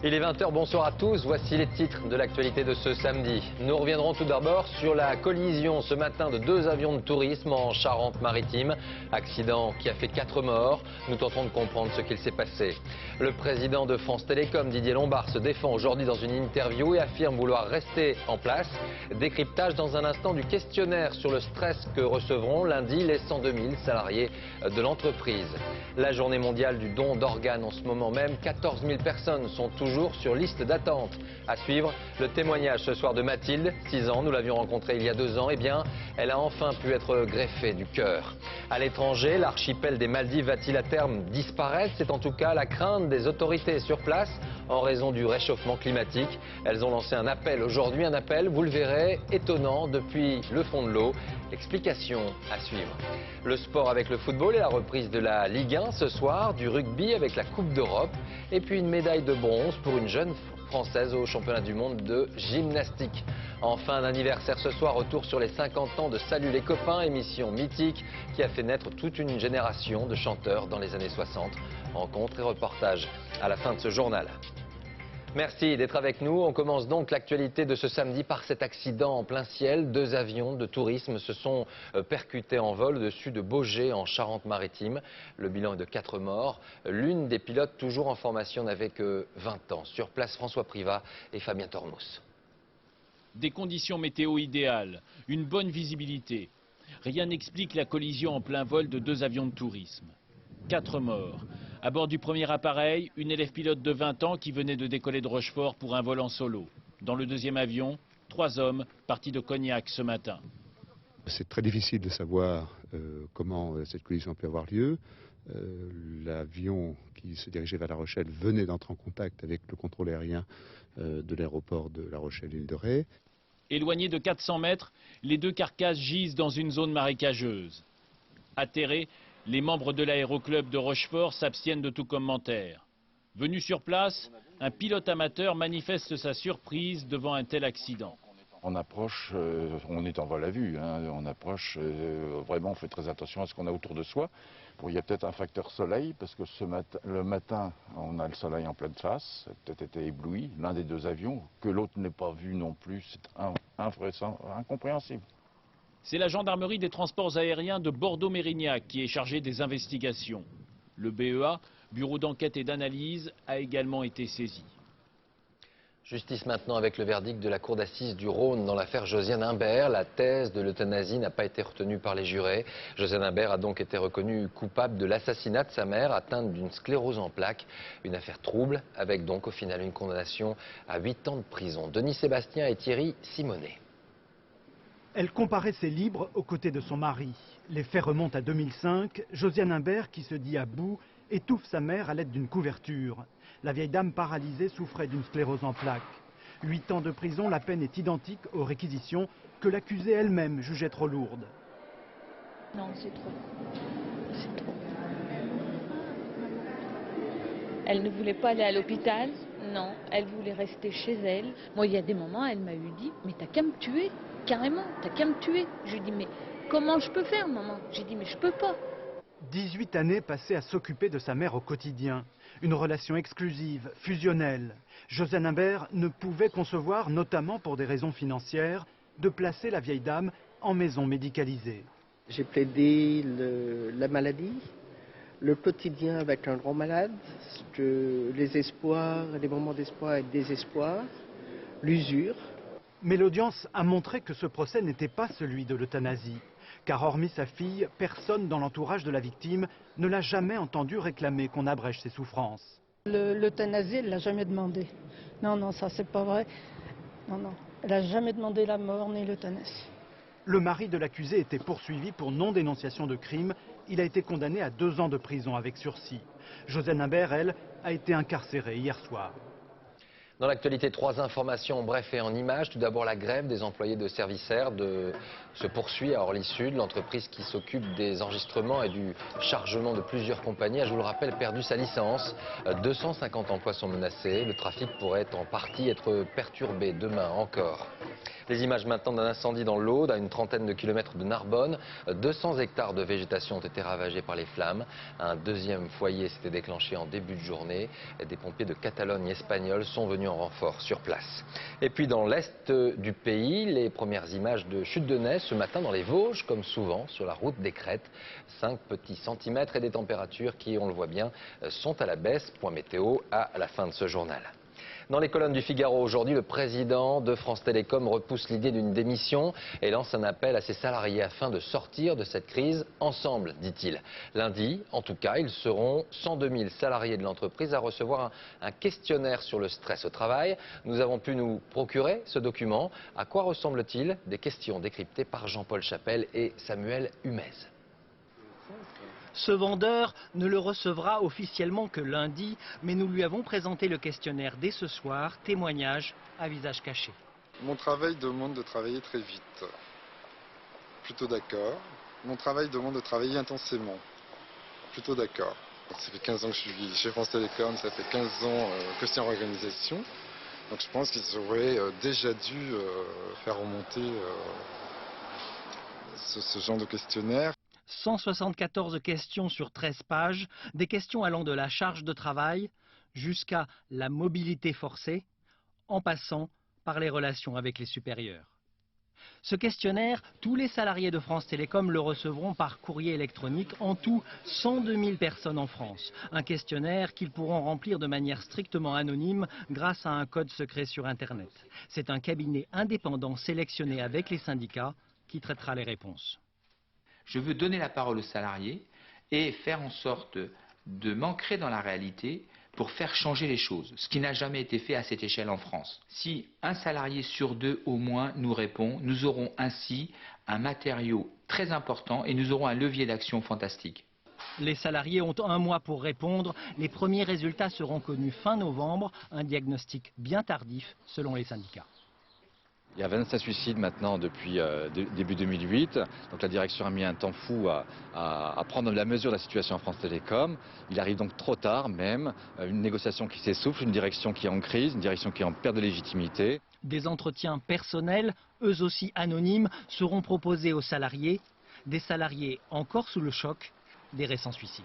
Il est 20 h, bonsoir à tous. Voici les titres de l'actualité de ce samedi. Nous reviendrons tout d'abord sur la collision ce matin de 2 avions de tourisme en Charente-Maritime. Accident qui a fait 4 morts. Nous tentons de comprendre ce qu'il s'est passé. Le président de France Télécom, Didier Lombard, se défend aujourd'hui dans une interview et affirme vouloir rester en place. Décryptage dans un instant du questionnaire sur le stress que recevront lundi les 102 000 salariés de l'entreprise. La journée mondiale du don d'organes en ce moment même. 14 000 personnes sont toujours sur liste d'attente. À suivre, le témoignage ce soir de Mathilde, 6 ans, nous l'avions rencontrée il y a 2 ans. Eh bien, elle a enfin pu être greffée du cœur. À l'étranger, l'archipel des Maldives va-t-il à terme disparaître? C'est en tout cas la crainte des autorités sur place en raison du réchauffement climatique. Elles ont lancé un appel aujourd'hui, un appel, vous le verrez, étonnant depuis le fond de l'eau. Explication à suivre. Le sport avec le football et la reprise de la Ligue 1 ce soir, du rugby avec la Coupe d'Europe et puis une médaille de bronze pour une jeune Française au championnat du monde de gymnastique. Enfin, un anniversaire ce soir, retour sur les 50 ans de Salut les copains, émission mythique qui a fait naître toute une génération de chanteurs dans les années 60. Rencontres et reportages à la fin de ce journal. Merci d'être avec nous. On commence donc l'actualité de ce samedi par cet accident en plein ciel. 2 avions de tourisme se sont percutés en vol au-dessus de Baugé en Charente-Maritime. Le bilan est de 4 morts. L'une des pilotes toujours en formation n'avait que 20 ans. Sur place, François Privat et Fabien Tormos. Des conditions météo idéales, une bonne visibilité. Rien n'explique la collision en plein vol de 2 avions de tourisme. 4 morts. À bord du premier appareil, une élève pilote de 20 ans qui venait de décoller de Rochefort pour un vol en solo. Dans le deuxième avion, 3 hommes partis de Cognac ce matin. C'est très difficile de savoir comment cette collision a pu avoir lieu. L'avion qui se dirigeait vers La Rochelle venait d'entrer en contact avec le contrôle aérien de l'aéroport de La Rochelle-Île de Ré. Éloignés de 400 mètres, les 2 carcasses gisent dans une zone marécageuse. Atterrés, les membres de l'aéroclub de Rochefort s'abstiennent de tout commentaire. Venu sur place, un pilote amateur manifeste sa surprise devant un tel accident. On approche, on est en vol à vue, hein, on approche, vraiment on fait très attention à ce qu'on a autour de soi. Bon, il y a peut-être un facteur soleil, parce que le matin, on a le soleil en pleine face, peut-être été ébloui, l'un des 2 avions, que l'autre n'ait pas vu non plus, c'est incompréhensible. C'est la gendarmerie des transports aériens de Bordeaux-Mérignac qui est chargée des investigations. Le BEA, Bureau d'enquête et d'analyse, a également été saisi. Justice maintenant avec le verdict de la cour d'assises du Rhône dans l'affaire Josiane Imbert. La thèse de l'euthanasie n'a pas été retenue par les jurés. Josiane Imbert a donc été reconnue coupable de l'assassinat de sa mère, atteinte d'une sclérose en plaques. Une affaire trouble, avec donc au final une condamnation à 8 ans de prison. Denis Sébastien et Thierry Simonet. Elle comparaissait libre aux côtés de son mari. Les faits remontent à 2005. Josiane Imbert, qui se dit à bout, étouffe sa mère à l'aide d'une couverture. La vieille dame paralysée souffrait d'une sclérose en plaques. 8 ans de prison, la peine est identique aux réquisitions que l'accusée elle-même jugeait trop lourdes. Non, c'est trop. C'est trop. Elle ne voulait pas aller à l'hôpital. Non, elle voulait rester chez elle. Moi, il y a des moments, elle m'a eu dit, mais t'as qu'à me tuer, carrément, t'as qu'à me tuer. Je lui ai dit, mais comment je peux faire, maman? J'ai dit, mais je peux pas. 18 années passées à s'occuper de sa mère au quotidien. Une relation exclusive, fusionnelle. Josiane Imbert ne pouvait concevoir, notamment pour des raisons financières, de placer la vieille dame en maison médicalisée. J'ai plaidé la maladie, le quotidien avec un grand malade, les espoirs, les moments d'espoir et de désespoir, l'usure. Mais l'audience a montré que ce procès n'était pas celui de l'euthanasie. Car hormis sa fille, personne dans l'entourage de la victime ne l'a jamais entendu réclamer qu'on abrège ses souffrances. L'euthanasie, elle ne l'a jamais demandé. Non, non, ça c'est pas vrai. Non, non, elle n'a jamais demandé la mort ni l'euthanasie. Le mari de l'accusé était poursuivi pour non-dénonciation de crime. Il a été condamné à 2 ans de prison avec sursis. Josiane Imbert, elle, a été incarcérée hier soir. Dans l'actualité, 3 informations en bref et en images. Tout d'abord, la grève des employés de Servicair se poursuit à Orly-Sud. L'entreprise qui s'occupe des enregistrements et du chargement de plusieurs compagnies a, je vous le rappelle, perdu sa licence. 250 emplois sont menacés. Le trafic pourrait en partie être perturbé demain encore. Les images maintenant d'un incendie dans l'Aude, à une trentaine de kilomètres de Narbonne. 200 hectares de végétation ont été ravagés par les flammes. Un deuxième foyer s'était déclenché en début de journée. Des pompiers de Catalogne espagnole sont venus en renfort sur place. Et puis dans l'est du pays, les premières images de chute de neige ce matin dans les Vosges, comme souvent sur la route des Crêtes. 5 petits centimètres et des températures qui, on le voit bien, sont à la baisse. Point météo à la fin de ce journal. Dans les colonnes du Figaro aujourd'hui, le président de France Télécom repousse l'idée d'une démission et lance un appel à ses salariés afin de sortir de cette crise ensemble, dit-il. Lundi, en tout cas, ils seront 102 000 salariés de l'entreprise à recevoir un questionnaire sur le stress au travail. Nous avons pu nous procurer ce document. À quoi ressemble-t-il? Des questions décryptées par Jean-Paul Chapelle et Samuel Humez. Ce vendeur ne le recevra officiellement que lundi, mais nous lui avons présenté le questionnaire dès ce soir, témoignage à visage caché. Mon travail demande de travailler très vite. Plutôt d'accord. Mon travail demande de travailler intensément. Plutôt d'accord. Ça fait 15 ans que je suis chez France Télécom, ça fait 15 ans que c'est en organisation. Donc je pense qu'ils auraient déjà dû faire remonter ce genre de questionnaire. 174 questions sur 13 pages, des questions allant de la charge de travail jusqu'à la mobilité forcée, en passant par les relations avec les supérieurs. Ce questionnaire, tous les salariés de France Télécom le recevront par courrier électronique, en tout 102 000 personnes en France. Un questionnaire qu'ils pourront remplir de manière strictement anonyme grâce à un code secret sur Internet. C'est un cabinet indépendant sélectionné avec les syndicats qui traitera les réponses. Je veux donner la parole aux salariés et faire en sorte de m'ancrer dans la réalité pour faire changer les choses, ce qui n'a jamais été fait à cette échelle en France. Si un salarié sur 2 au moins nous répond, nous aurons ainsi un matériau très important et nous aurons un levier d'action fantastique. Les salariés ont un mois pour répondre. Les premiers résultats seront connus fin novembre, un diagnostic bien tardif selon les syndicats. Il y a 25 suicides maintenant depuis début 2008. Donc la direction a mis un temps fou à prendre la mesure de la situation en France Télécom. Il arrive donc trop tard même, une négociation qui s'essouffle, une direction qui est en crise, une direction qui est en perte de légitimité. Des entretiens personnels, eux aussi anonymes, seront proposés aux salariés. Des salariés encore sous le choc des récents suicides.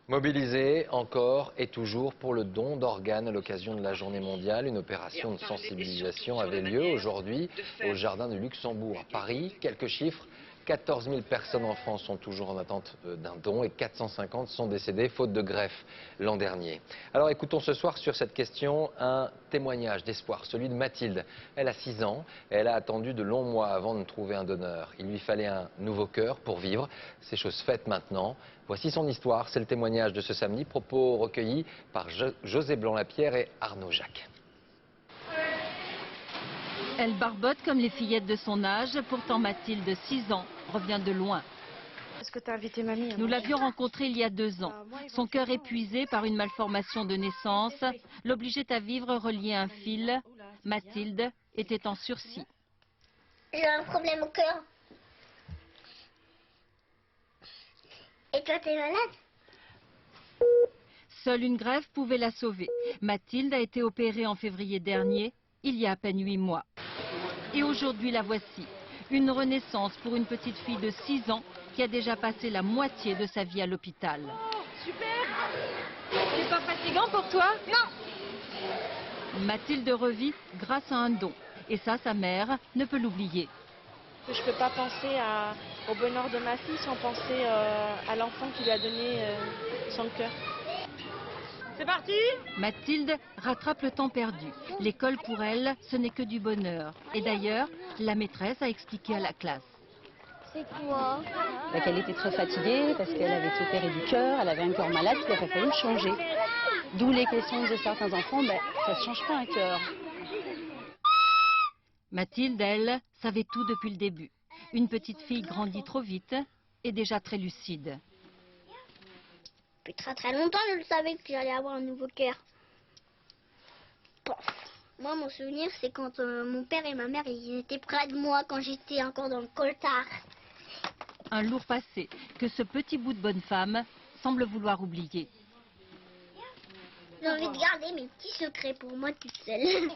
Mobilisés encore et toujours pour le don d'organes à l'occasion de la journée mondiale. Une opération de sensibilisation avait lieu aujourd'hui au Jardin du Luxembourg à Paris. Quelques chiffres. 14 000 personnes en France sont toujours en attente d'un don et 450 sont décédées faute de greffe l'an dernier. Alors écoutons ce soir sur cette question un témoignage d'espoir, celui de Mathilde. Elle a 6 ans et elle a attendu de longs mois avant de trouver un donneur. Il lui fallait un nouveau cœur pour vivre. C'est chose faite maintenant. Voici son histoire, c'est le témoignage de ce samedi, propos recueillis par José Blanc-Lapierre et Arnaud Jacques. Elle barbote comme les fillettes de son âge, pourtant Mathilde, 6 ans, revient de loin. Est-ce que tu as invité mamie? Nous l'avions rencontrée il y a 2 ans. Son cœur épuisé par une malformation de naissance l'obligeait à vivre relié à un fil. Mathilde était en sursis. J'ai un problème au cœur. Et toi, t'es malade? Seule une greffe pouvait la sauver. Mathilde a été opérée en février dernier, il y a à peine 8 mois. Et aujourd'hui, la voici. Une renaissance pour une petite fille de 6 ans qui a déjà passé la moitié de sa vie à l'hôpital. Oh, super! C'est pas fatigant pour toi? Non. Mathilde revit grâce à un don. Et ça, sa mère ne peut l'oublier. Je ne peux pas penser au bonheur de ma fille sans penser à l'enfant qui lui a donné son cœur. C'est parti! Mathilde rattrape le temps perdu. L'école pour elle, ce n'est que du bonheur. Et d'ailleurs, la maîtresse a expliqué à la classe. C'est quoi? Qu'elle était très fatiguée parce qu'elle avait été opérée du cœur, elle avait un cœur malade, puis il a fallu le changer. D'où les questions de certains enfants, ça ne change pas un cœur. Mathilde, elle, savait tout depuis le début. Une petite fille grandit trop vite et déjà très lucide. Depuis très longtemps, je le savais que j'allais avoir un nouveau cœur. Moi, mon souvenir, c'est quand mon père et ma mère ils étaient près de moi quand j'étais encore dans le coltard. Un lourd passé que ce petit bout de bonne femme semble vouloir oublier. J'ai envie de garder mes petits secrets pour moi toute seule.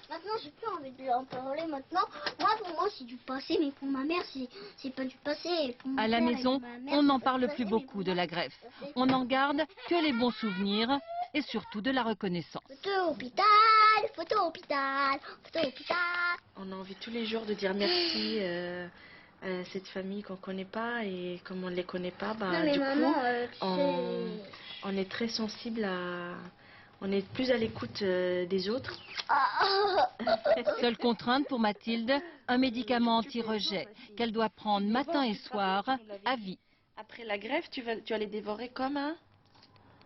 Maintenant, j'ai plus envie de leur parler maintenant. Moi, pour moi, c'est du passé, mais pour ma mère, c'est pas du passé. Pour mon À la père et maison, pour ma mère, on n'en c'est pas parle du plus passé, beaucoup de la greffe. On n'en garde que les bons souvenirs et surtout de la reconnaissance. Photo hôpital, photo hôpital, photo hôpital. On a envie tous les jours de dire merci à cette famille qu'on connaît pas, et comme on ne les connaît pas, bah, Non, mais du maman, coup, on est très sensible à... On est plus à l'écoute des autres. Seule contrainte pour Mathilde, un médicament anti-rejet qu'elle doit prendre matin et soir à vie. Après la greffe, tu vas les dévorer comme un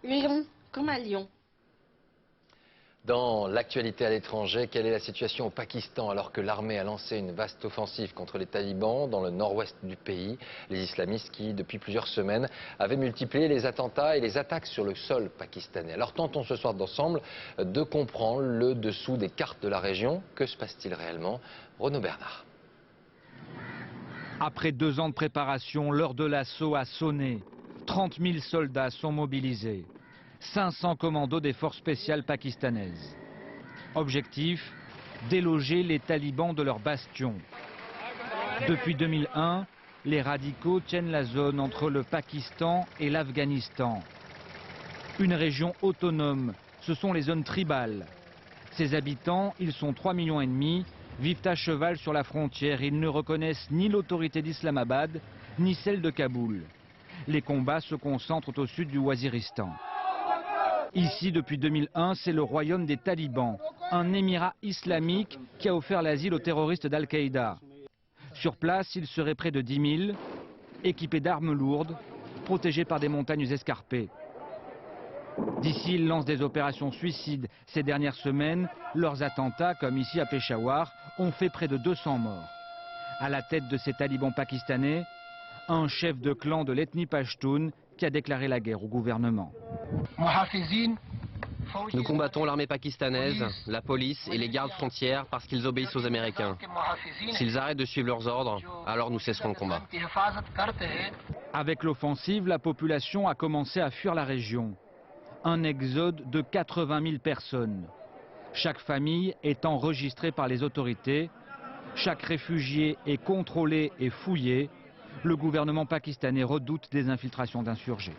lion. Comme un lion. Dans l'actualité à l'étranger, quelle est la situation au Pakistan alors que l'armée a lancé une vaste offensive contre les talibans dans le nord-ouest du pays? Les islamistes qui, depuis plusieurs semaines, avaient multiplié les attentats et les attaques sur le sol pakistanais. Alors tentons ce soir d'ensemble de comprendre le dessous des cartes de la région. Que se passe-t-il réellement? Renaud Bernard. Après 2 ans de préparation, l'heure de l'assaut a sonné. 30 000 soldats sont mobilisés. 500 commandos des forces spéciales pakistanaises. Objectif, déloger les talibans de leur bastion. Depuis 2001, les radicaux tiennent la zone entre le Pakistan et l'Afghanistan. Une région autonome, ce sont les zones tribales. Ses habitants, ils sont 3,5 millions, vivent à cheval sur la frontière. Ils ne reconnaissent ni l'autorité d'Islamabad, ni celle de Kaboul. Les combats se concentrent au sud du Waziristan. Ici, depuis 2001, c'est le royaume des talibans, un émirat islamique qui a offert l'asile aux terroristes d'Al-Qaïda. Sur place, ils seraient près de 10 000, équipés d'armes lourdes, protégés par des montagnes escarpées. D'ici, ils lancent des opérations suicides. Ces dernières semaines, leurs attentats, comme ici à Peshawar, ont fait près de 200 morts. À la tête de ces talibans pakistanais, un chef de clan de l'ethnie Pashtun qui a déclaré la guerre au gouvernement. Nous combattons l'armée pakistanaise, la police et les gardes frontières parce qu'ils obéissent aux Américains. S'ils arrêtent de suivre leurs ordres, alors nous cesserons le combat. Avec l'offensive, la population a commencé à fuir la région. Un exode de 80 000 personnes. Chaque famille est enregistrée par les autorités. Chaque réfugié est contrôlé et fouillé. Le gouvernement pakistanais redoute des infiltrations d'insurgés.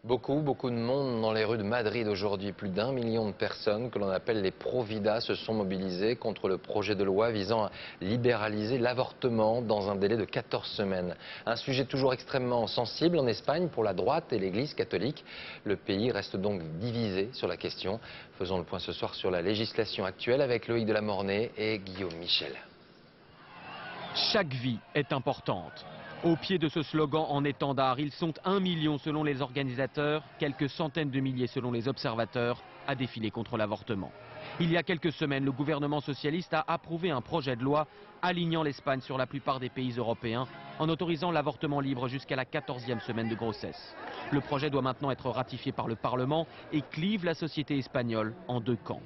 Beaucoup de monde dans les rues de Madrid aujourd'hui. Plus d'1 million de personnes que l'on appelle les Providas se sont mobilisées contre le projet de loi visant à libéraliser l'avortement dans un délai de 14 semaines. Un sujet toujours extrêmement sensible en Espagne pour la droite et l'Église catholique. Le pays reste donc divisé sur la question. Faisons le point ce soir sur la législation actuelle avec Loïc Delamornay et Guillaume Michel. Chaque vie est importante. Au pied de ce slogan en étendard, ils sont 1 million selon les organisateurs, quelques centaines de milliers selon les observateurs, à défiler contre l'avortement. Il y a quelques semaines, le gouvernement socialiste a approuvé un projet de loi alignant l'Espagne sur la plupart des pays européens en autorisant l'avortement libre jusqu'à la 14e semaine de grossesse. Le projet doit maintenant être ratifié par le Parlement et clive la société espagnole en 2 camps.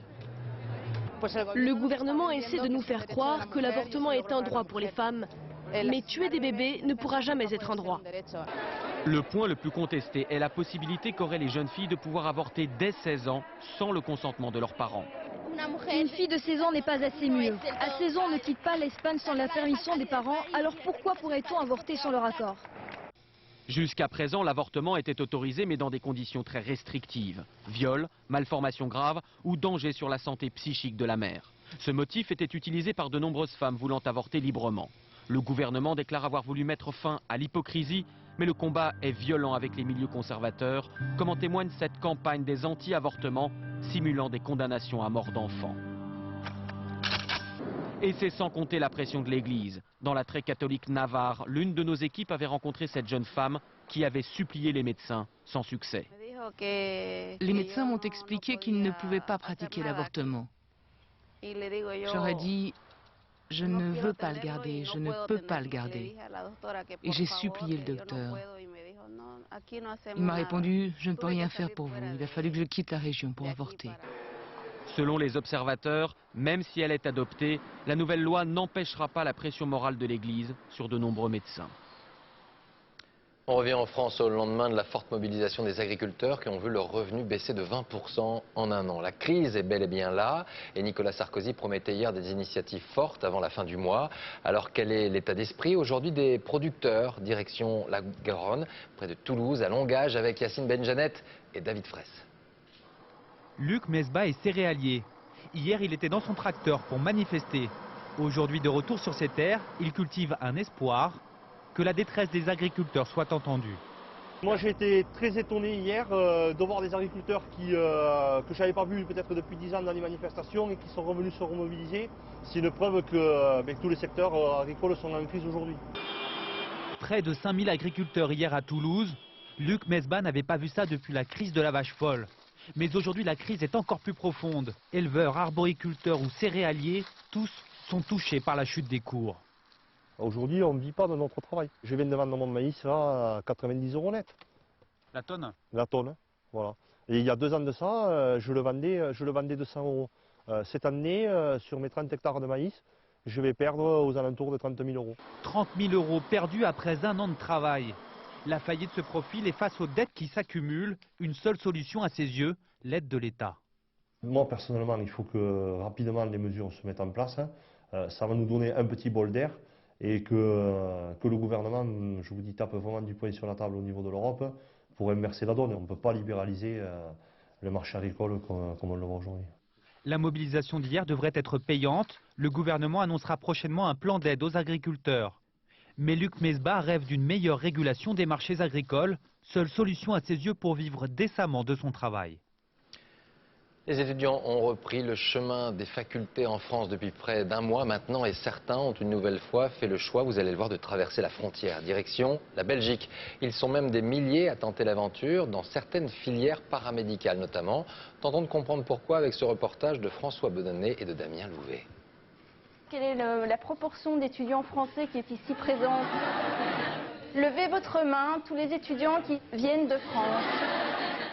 Le gouvernement essaie de nous faire croire que l'avortement est un droit pour les femmes. Mais tuer des bébés ne pourra jamais être un droit. Le point le plus contesté est la possibilité qu'auraient les jeunes filles de pouvoir avorter dès 16 ans sans le consentement de leurs parents. Une fille de 16 ans n'est pas assez mûre. À 16 ans, on ne quitte pas l'Espagne sans la permission des parents, alors pourquoi pourrait-on avorter sans leur accord? Jusqu'à présent, l'avortement était autorisé mais dans des conditions très restrictives. Viol, malformation grave ou danger sur la santé psychique de la mère. Ce motif était utilisé par de nombreuses femmes voulant avorter librement. Le gouvernement déclare avoir voulu mettre fin à l'hypocrisie, mais le combat est violent avec les milieux conservateurs, comme en témoigne cette campagne des anti-avortements simulant des condamnations à mort d'enfants. Et c'est sans compter la pression de l'Église. Dans la très catholique Navarre, l'une de nos équipes avait rencontré cette jeune femme qui avait supplié les médecins sans succès. Les médecins m'ont expliqué qu'ils ne pouvaient pas pratiquer l'avortement. J'aurais dit... Je ne veux pas le garder, je ne peux pas le garder. Et j'ai supplié le docteur. Il m'a répondu, je ne peux rien faire pour vous, il a fallu que je quitte la région pour avorter. Selon les observateurs, même si elle est adoptée, la nouvelle loi n'empêchera pas la pression morale de l'Église sur de nombreux médecins. On revient en France au lendemain de la forte mobilisation des agriculteurs qui ont vu leur revenu baisser de 20% en un an. La crise est bel et bien là et Nicolas Sarkozy promettait hier des initiatives fortes avant la fin du mois. Alors quel est l'état d'esprit aujourd'hui des producteurs? Direction la Garonne, près de Toulouse, à Longage, avec Yacine Benjanet et David Fraisse. Luc Mesbah est céréalier. Hier, il était dans son tracteur pour manifester. Aujourd'hui, de retour sur ses terres, il cultive un espoir que la détresse des agriculteurs soit entendue. Moi j'ai été très étonné hier de voir des agriculteurs que je n'avais pas vus peut-être depuis 10 ans dans les manifestations et qui sont revenus se remobiliser. C'est une preuve que tous les secteurs agricoles sont en crise aujourd'hui. Près de 5000 agriculteurs hier à Toulouse. Luc Mesbah n'avait pas vu ça depuis la crise de la vache folle. Mais aujourd'hui la crise est encore plus profonde. Éleveurs, arboriculteurs ou céréaliers, tous sont touchés par la chute des cours. Aujourd'hui, on ne vit pas de notre travail. Je viens de vendre mon maïs là, à 90 € net. La tonne? La tonne, voilà. Et il y a 2 ans de ça, je le vendais 200 €. Cette année, sur mes 30 hectares de maïs, je vais perdre aux alentours de 30 000 €. 30 000 € perdus après un an de travail. La faillite se profile et face aux dettes qui s'accumulent, une seule solution à ses yeux, l'aide de l'État. Moi, personnellement, il faut que rapidement les mesures se mettent en place. Ça va nous donner un petit bol d'air. Et que le gouvernement, je vous dis, tape vraiment du poing sur la table au niveau de l'Europe pour inverser la donne. On ne peut pas libéraliser le marché agricole comme on le voit aujourd'hui. La mobilisation d'hier devrait être payante. Le gouvernement annoncera prochainement un plan d'aide aux agriculteurs. Mais Luc Mesbah rêve d'une meilleure régulation des marchés agricoles, seule solution à ses yeux pour vivre décemment de son travail. Les étudiants ont repris le chemin des facultés en France depuis près d'un mois maintenant et certains ont une nouvelle fois fait le choix, vous allez le voir, de traverser la frontière, direction la Belgique. Ils sont même des milliers à tenter l'aventure dans certaines filières paramédicales notamment. Tentons de comprendre pourquoi avec ce reportage de François Bedonnet et de Damien Louvet. Quelle est la proportion d'étudiants français qui est ici présente? Levez votre main, tous les étudiants qui viennent de France.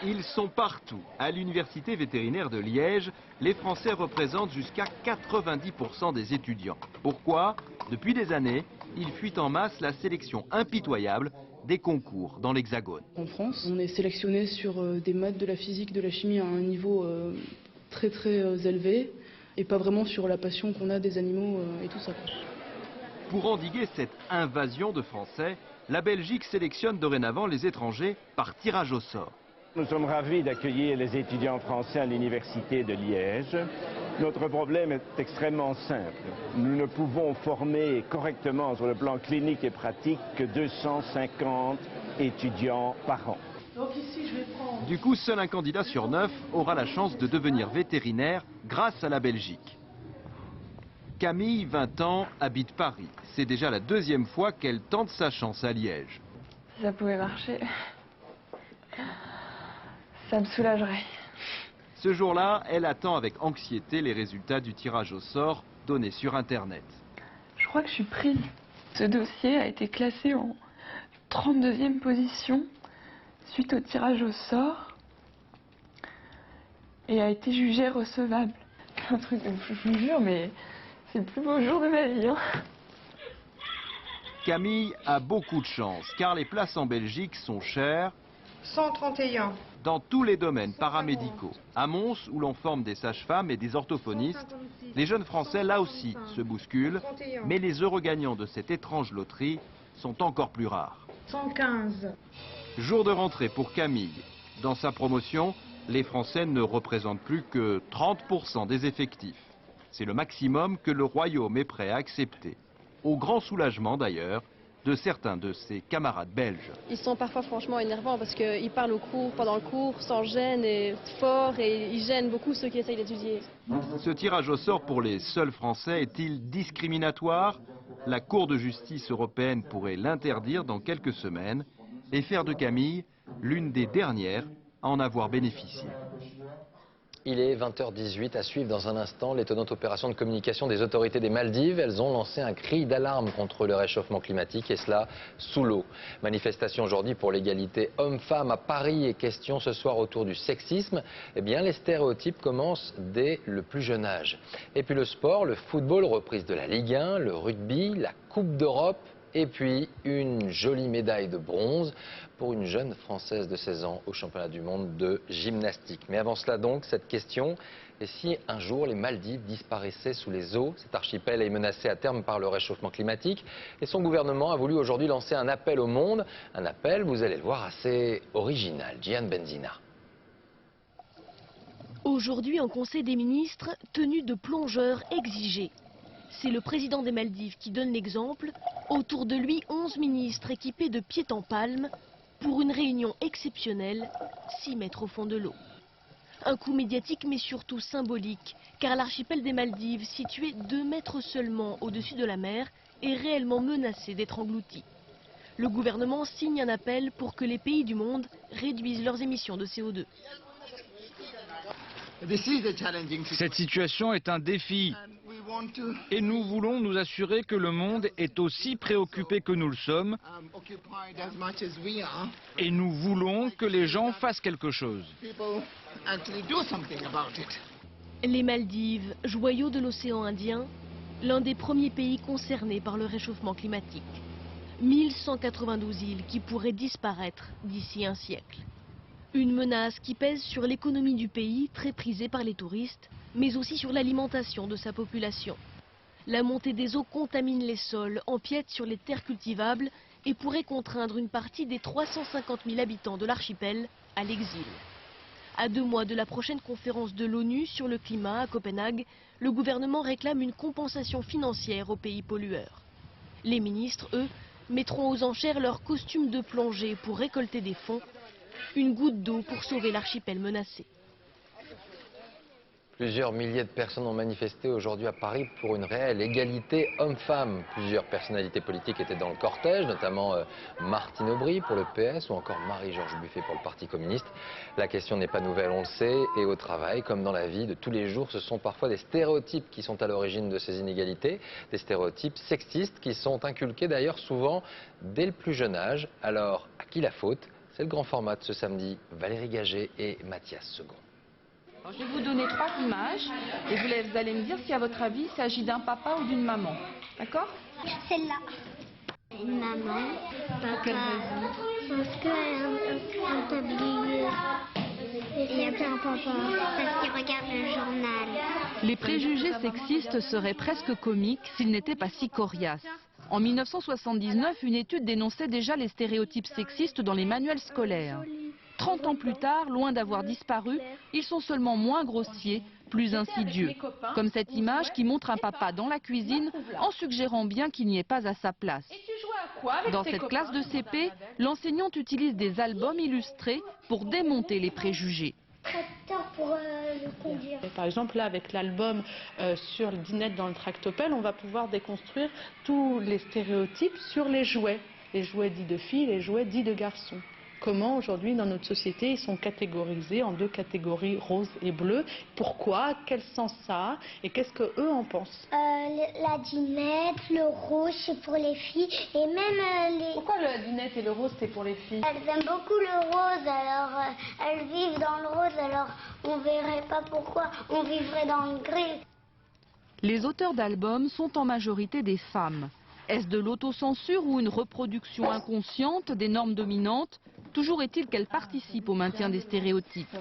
Ils sont partout. À l'université vétérinaire de Liège, les Français représentent jusqu'à 90% des étudiants. Pourquoi? Depuis des années, ils fuient en masse la sélection impitoyable des concours dans l'Hexagone. En France, on est sélectionné sur des maths, de la physique, de la chimie à un niveau très élevé et pas vraiment sur la passion qu'on a des animaux et tout ça. Pour endiguer cette invasion de Français, la Belgique sélectionne dorénavant les étrangers par tirage au sort. Nous sommes ravis d'accueillir les étudiants français à l'université de Liège. Notre problème est extrêmement simple. Nous ne pouvons former correctement sur le plan clinique et pratique que 250 étudiants par an. Donc ici, je vais prendre... Du coup, seul un candidat sur 9 aura la chance de devenir vétérinaire grâce à la Belgique. Camille, 20 ans, habite Paris. C'est déjà la 2e fois qu'elle tente sa chance à Liège. Si ça pouvait marcher, ça me soulagerait. Ce jour-là, elle attend avec anxiété les résultats du tirage au sort donné sur Internet. Je crois que je suis prise. Ce dossier a été classé en 32e position suite au tirage au sort et a été jugé recevable. Un truc, je vous jure, mais c'est le plus beau jour de ma vie. Hein. Camille a beaucoup de chance car les places en Belgique sont chères. 131. Dans tous les domaines paramédicaux. À Mons, où l'on forme des sages-femmes et des orthophonistes, les jeunes Français, là aussi, se bousculent. Mais les heureux gagnants de cette étrange loterie sont encore plus rares. 115. Jour de rentrée pour Camille. Dans sa promotion, les Français ne représentent plus que 30% des effectifs. C'est le maximum que le Royaume est prêt à accepter. Au grand soulagement d'ailleurs de certains de ses camarades belges. Ils sont parfois franchement énervants parce qu'ils parlent au cours, pendant le cours, sans gêne et fort, et ils gênent beaucoup ceux qui essayent d'étudier. Ce tirage au sort pour les seuls Français est-il discriminatoire? La Cour de justice européenne pourrait l'interdire dans quelques semaines et faire de Camille l'une des dernières à en avoir bénéficié. Il est 20h18, à suivre dans un instant l'étonnante opération de communication des autorités des Maldives. Elles ont lancé un cri d'alarme contre le réchauffement climatique et cela sous l'eau. Manifestation aujourd'hui pour l'égalité homme-femme à Paris et question ce soir autour du sexisme. Eh bien, les stéréotypes commencent dès le plus jeune âge. Et puis le sport, le football, reprise de la Ligue 1, le rugby, la Coupe d'Europe Et puis une jolie médaille de bronze pour une jeune Française de 16 ans au championnat du monde de gymnastique. Mais avant cela donc, cette question, et si un jour les Maldives disparaissaient sous les eaux? Cet archipel est menacé à terme par le réchauffement climatique et son gouvernement a voulu aujourd'hui lancer un appel au monde. Un appel, vous allez le voir, assez original. Gian Benzina. Aujourd'hui, en Conseil des ministres, tenue de plongeurs exigée. C'est le président des Maldives qui donne l'exemple. Autour de lui, 11 ministres équipés de pieds en palme pour une réunion exceptionnelle, 6 mètres au fond de l'eau. Un coup médiatique mais surtout symbolique, car l'archipel des Maldives, situé 2 mètres seulement au-dessus de la mer, est réellement menacé d'être englouti. Le gouvernement signe un appel pour que les pays du monde réduisent leurs émissions de CO2. Cette situation est un défi et nous voulons nous assurer que le monde est aussi préoccupé que nous le sommes et nous voulons que les gens fassent quelque chose. Les Maldives, joyau de l'océan Indien, l'un des premiers pays concernés par le réchauffement climatique. 1192 îles qui pourraient disparaître d'ici un siècle. Une menace qui pèse sur l'économie du pays, très prisée par les touristes, mais aussi sur l'alimentation de sa population. La montée des eaux contamine les sols, empiète sur les terres cultivables et pourrait contraindre une partie des 350 000 habitants de l'archipel à l'exil. À 2 mois de la prochaine conférence de l'ONU sur le climat à Copenhague, le gouvernement réclame une compensation financière aux pays pollueurs. Les ministres, eux, mettront aux enchères leurs costumes de plongée pour récolter des fonds. Une goutte d'eau pour sauver l'archipel menacé. Plusieurs milliers de personnes ont manifesté aujourd'hui à Paris pour une réelle égalité homme-femme. Plusieurs personnalités politiques étaient dans le cortège, notamment Martine Aubry pour le PS ou encore Marie-Georges Buffet pour le Parti communiste. La question n'est pas nouvelle, on le sait, et au travail, comme dans la vie de tous les jours, ce sont parfois des stéréotypes qui sont à l'origine de ces inégalités, des stéréotypes sexistes qui sont inculqués d'ailleurs souvent dès le plus jeune âge. Alors, à qui la faute? C'est le grand format de ce samedi, Valérie Gagé et Mathias Second. Je vais vous donner 3 images et vous allez me dire si à votre avis il s'agit d'un papa ou d'une maman. D'accord? Celle-là. Une maman. Pour quelle raison? Parce qu'un tablier, il n'y a qu'un papa. Parce qu'il regarde le journal. Les préjugés sexistes seraient presque comiques s'ils n'étaient pas si coriaces. En 1979, une étude dénonçait déjà les stéréotypes sexistes dans les manuels scolaires. 30 ans plus tard, loin d'avoir disparu, ils sont seulement moins grossiers, plus insidieux. Comme cette image qui montre un papa dans la cuisine en suggérant bien qu'il n'y est pas à sa place. Dans cette classe de CP, l'enseignante utilise des albums illustrés pour démonter les préjugés. Pour le conduire. Par exemple, là, avec l'album sur le dinette dans le tractopelle, on va pouvoir déconstruire tous les stéréotypes sur les jouets dits de filles, les jouets dits de garçons. Comment aujourd'hui dans notre société ils sont catégorisés en 2 catégories, rose et bleu. Pourquoi? Quel sens ça a? Et qu'est-ce qu'eux en pensent? La dinette, le rose c'est pour les filles et même les... Pourquoi la dinette et le rose c'est pour les filles? Elles aiment beaucoup le rose, alors elles vivent dans le rose, alors on verrait pas pourquoi on vivrait dans le gris. Les auteurs d'albums sont en majorité des femmes. Est-ce de l'autocensure ou une reproduction inconsciente des normes dominantes? Toujours est-il qu'elles participent au maintien des stéréotypes.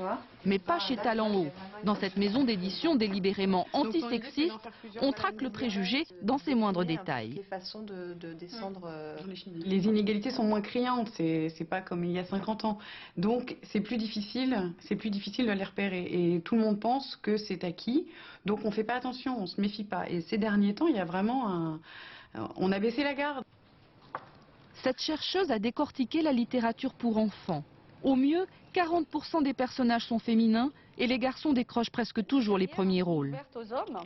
Mais pas chez Talent Haut. Dans cette maison d'édition délibérément antisexiste, on traque le préjugé dans ses moindres détails. Les inégalités sont moins criantes, c'est pas comme il y a 50 ans. Donc c'est plus difficile de les repérer. Et tout le monde pense que c'est acquis, donc on fait pas attention, on se méfie pas. Et ces derniers temps, il y a vraiment on a baissé la garde. Cette chercheuse a décortiqué la littérature pour enfants. Au mieux, 40% des personnages sont féminins et les garçons décrochent presque toujours les premiers rôles. Aux hommes,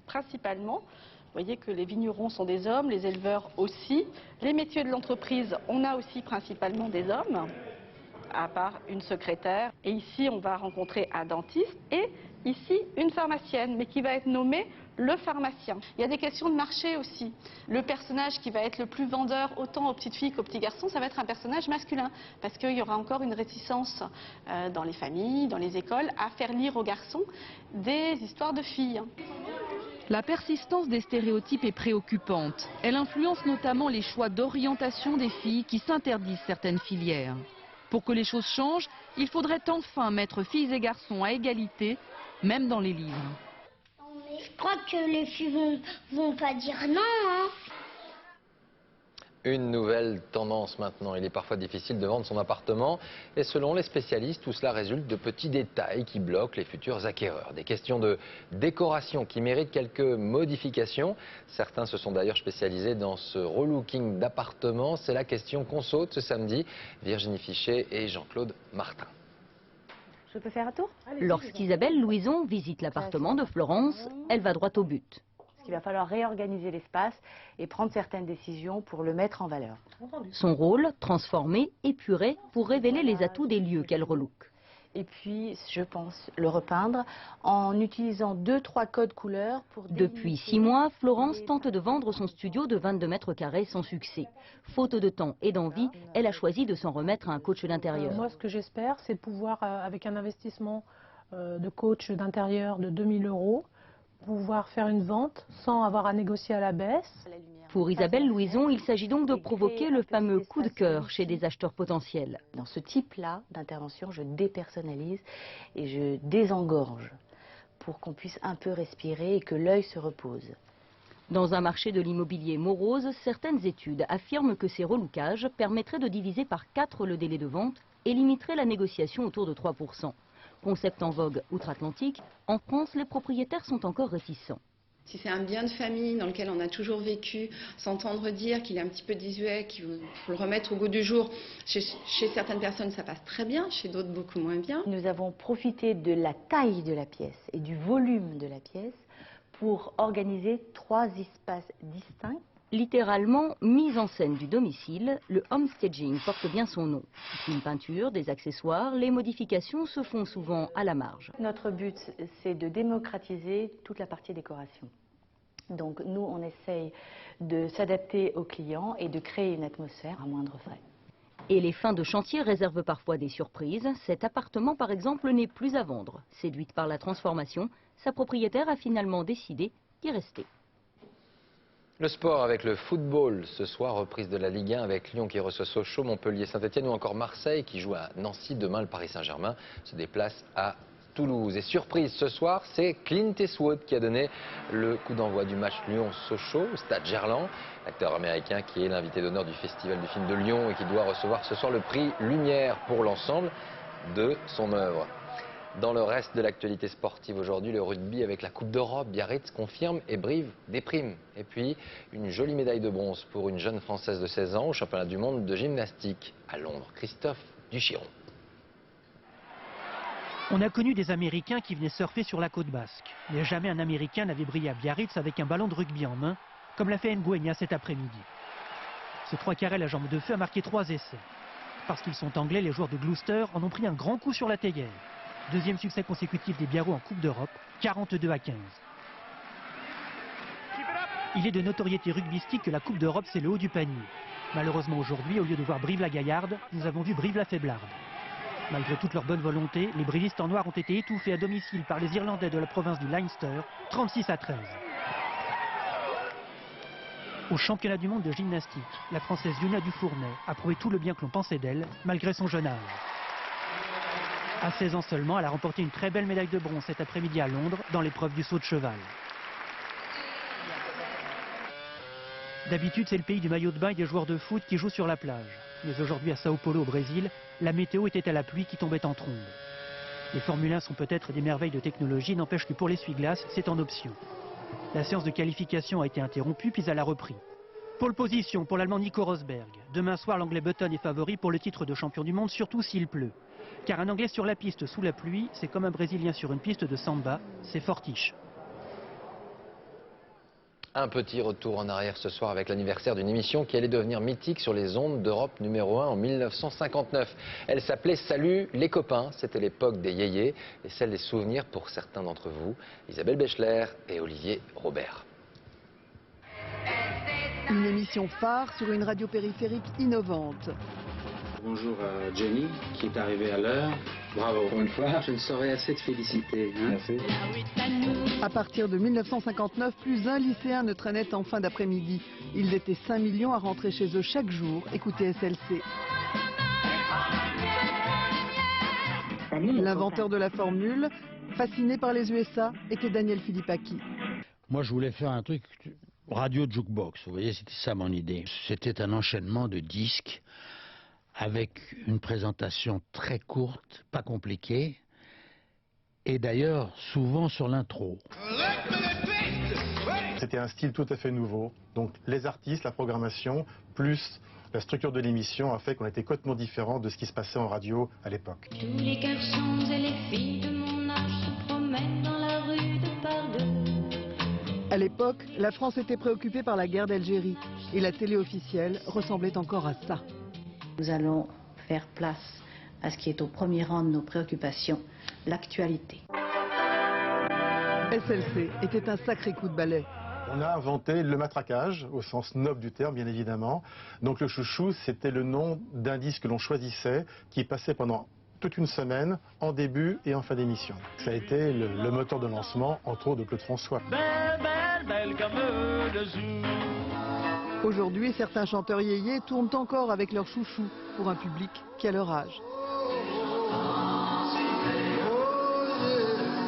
principalement. Vous voyez que les vignerons sont des hommes, les éleveurs aussi. Les métiers de l'entreprise, on a aussi principalement des hommes, à part une secrétaire. Et ici, on va rencontrer un dentiste et ici, une pharmacienne, mais qui va être nommée le pharmacien. Il y a des questions de marché aussi. Le personnage qui va être le plus vendeur autant aux petites filles qu'aux petits garçons, ça va être un personnage masculin. Parce qu'il y aura encore une réticence dans les familles, dans les écoles, à faire lire aux garçons des histoires de filles. La persistance des stéréotypes est préoccupante. Elle influence notamment les choix d'orientation des filles qui s'interdisent certaines filières. Pour que les choses changent, il faudrait enfin mettre filles et garçons à égalité, même dans les livres. Je crois que les filles vont pas dire non, hein. Une nouvelle tendance maintenant, il est parfois difficile de vendre son appartement et selon les spécialistes, tout cela résulte de petits détails qui bloquent les futurs acquéreurs. Des questions de décoration qui méritent quelques modifications. Certains se sont d'ailleurs spécialisés dans ce relooking d'appartements. C'est la question qu'on saute ce samedi. Virginie Fichet et Jean-Claude Martin. Je peux faire un tour? Lorsqu'Isabelle Louison visite l'appartement de Florence, elle va droit au but. Il va falloir réorganiser l'espace et prendre certaines décisions pour le mettre en valeur. Son rôle, transformer, épurer pour révéler les atouts des lieux qu'elle relook. Et puis, je pense, le repeindre en utilisant 2-3 codes couleurs. Depuis 6 mois, Florence tente de vendre son studio de 22 mètres carrés sans succès. Faute de temps et d'envie, elle a choisi de s'en remettre à un coach d'intérieur. Moi, ce que j'espère, c'est pouvoir, avec un investissement de coach d'intérieur de 2000 €, pouvoir faire une vente sans avoir à négocier à la baisse. Pour Isabelle Louison, il s'agit donc de provoquer le fameux coup de cœur chez des acheteurs potentiels. Dans ce type-là d'intervention, je dépersonnalise et je désengorge pour qu'on puisse un peu respirer et que l'œil se repose. Dans un marché de l'immobilier morose, certaines études affirment que ces relookages permettraient de diviser par 4 le délai de vente et limiteraient la négociation autour de 3%. Concept en vogue outre-Atlantique, en France, les propriétaires sont encore réticents. Si c'est un bien de famille dans lequel on a toujours vécu, s'entendre dire qu'il est un petit peu désuet, qu'il faut le remettre au goût du jour, chez certaines personnes ça passe très bien, chez d'autres beaucoup moins bien. Nous avons profité de la taille de la pièce et du volume de la pièce pour organiser 3 espaces distincts. Littéralement mise en scène du domicile, le homestaging porte bien son nom. Une peinture, des accessoires, les modifications se font souvent à la marge. Notre but, c'est de démocratiser toute la partie décoration. Donc nous, on essaye de s'adapter aux clients et de créer une atmosphère à moindre frais. Et les fins de chantier réservent parfois des surprises. Cet appartement, par exemple, n'est plus à vendre. Séduite par la transformation, sa propriétaire a finalement décidé d'y rester. Le sport avec le football ce soir, reprise de la Ligue 1 avec Lyon qui reçoit Sochaux, Montpellier, Saint-Etienne ou encore Marseille qui joue à Nancy. Demain, le Paris Saint-Germain se déplace à Toulouse. Et surprise ce soir, c'est Clint Eastwood qui a donné le coup d'envoi du match Lyon-Sochaux au stade Gerland. L'acteur américain qui est l'invité d'honneur du Festival du film de Lyon et qui doit recevoir ce soir le prix Lumière pour l'ensemble de son œuvre. Dans le reste de l'actualité sportive aujourd'hui, le rugby avec la Coupe d'Europe, Biarritz confirme et Brive déprime. Et puis, une jolie médaille de bronze pour une jeune Française de 16 ans au championnat du monde de gymnastique à Londres, Christophe Duchiron. On a connu des Américains qui venaient surfer sur la côte basque. Mais jamais un Américain n'avait brillé à Biarritz avec un ballon de rugby en main, comme l'a fait Nguenia cet après-midi. Ce 3 carrés à jambe de feu a marqué 3 essais. Parce qu'ils sont anglais, les joueurs de Gloucester en ont pris un grand coup sur la théière. Deuxième succès consécutif des Biarros en Coupe d'Europe, 42-15. Il est de notoriété rugbystique que la Coupe d'Europe, c'est le haut du panier. Malheureusement aujourd'hui, au lieu de voir Brive-la-Gaillarde, nous avons vu Brive-la-Faiblarde. Malgré toute leur bonne volonté, les brivistes en noir ont été étouffés à domicile par les Irlandais de la province du Leinster, 36-13. Au championnat du monde de gymnastique, la Française Yuna Dufournet a prouvé tout le bien que l'on pensait d'elle, malgré son jeune âge. À 16 ans seulement, elle a remporté une très belle médaille de bronze cet après-midi à Londres dans l'épreuve du saut de cheval. D'habitude, c'est le pays du maillot de bain et des joueurs de foot qui jouent sur la plage. Mais aujourd'hui, à Sao Paulo, au Brésil, la météo était à la pluie qui tombait en trombe. Les Formule 1 sont peut-être des merveilles de technologie, n'empêche que pour l'essuie-glace, c'est en option. La séance de qualification a été interrompue, puis elle a repris. Pole position pour l'Allemand Nico Rosberg. Demain soir, l'Anglais Button est favori pour le titre de champion du monde, surtout s'il pleut. Car un Anglais sur la piste sous la pluie, c'est comme un Brésilien sur une piste de samba, c'est fortiche. Un petit retour en arrière ce soir avec l'anniversaire d'une émission qui allait devenir mythique sur les ondes d'Europe numéro 1 en 1959. Elle s'appelait Salut les copains, c'était l'époque des yéyés et celle des souvenirs pour certains d'entre vous, Isabelle Bechler et Olivier Robert. Une émission phare sur une radio périphérique innovante. bonjour à Jenny qui est arrivée à l'heure. Bravo. Pour une fois, je ne saurais assez te féliciter. Hein. Merci. À partir de 1959, plus un lycéen ne traînait en fin d'après-midi. Ils étaient 5 millions à rentrer chez eux chaque jour. Écoutez SLC. L'inventeur de la formule, fasciné par les USA, était Daniel Philippaki. Moi, je voulais faire un truc radio jukebox. Vous voyez, c'était ça mon idée. C'était un enchaînement de disques avec une présentation très courte, pas compliquée, et d'ailleurs souvent sur l'intro. C'était un style tout à fait nouveau. Donc les artistes, la programmation, plus la structure de l'émission a fait qu'on était complètement différent de ce qui se passait en radio à l'époque. Tous les garçons et les filles de mon âge se promènent dans la rue de par deux. À l'époque, la France était préoccupée par la guerre d'Algérie et la télé officielle ressemblait encore à ça. Nous allons faire place à ce qui est au premier rang de nos préoccupations, l'actualité. SLC était un sacré coup de balai. On a inventé le matraquage, au sens noble du terme, bien évidemment. Donc le chouchou, c'était le nom d'un disque que l'on choisissait, qui passait pendant toute une semaine, en début et en fin d'émission. Ça a été le moteur de lancement, entre autres, de Claude François. Aujourd'hui, certains chanteurs yéyés tournent encore avec leur chouchou pour un public qui a leur âge.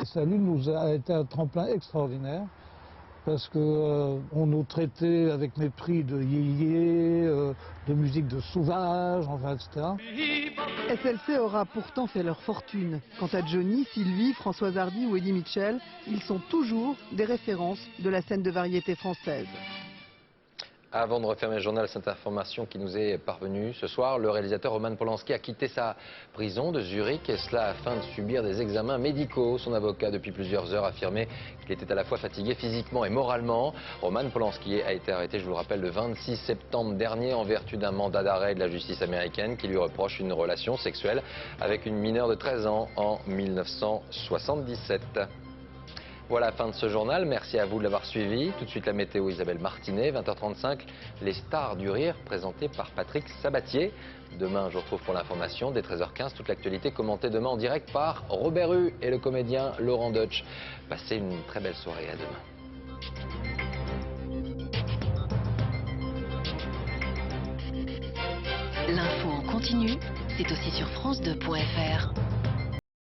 Salut nous a été un tremplin extraordinaire parce qu'on nous traitait avec mépris de yéyé, de musique de sauvage, enfin, etc. SLC aura pourtant fait leur fortune. Quant à Johnny, Sylvie, Françoise Hardy ou Eddie Mitchell, ils sont toujours des références de la scène de variété française. Avant de refermer le journal, cette information qui nous est parvenue ce soir, le réalisateur Roman Polanski a quitté sa prison de Zurich, et cela afin de subir des examens médicaux. Son avocat, depuis plusieurs heures, affirmait qu'il était à la fois fatigué physiquement et moralement. Roman Polanski a été arrêté, je vous le rappelle, le 26 septembre dernier en vertu d'un mandat d'arrêt de la justice américaine qui lui reproche une relation sexuelle avec une mineure de 13 ans en 1977. Voilà la fin de ce journal, merci à vous de l'avoir suivi. Tout de suite la météo, Isabelle Martinet, 20h35, les stars du rire présentées par Patrick Sabatier. Demain, je vous retrouve pour l'information, dès 13h15, toute l'actualité commentée demain en direct par Robert Hue et le comédien Laurent Deutsch. Passez une très belle soirée, à demain. L'info en continu, c'est aussi sur France2.fr.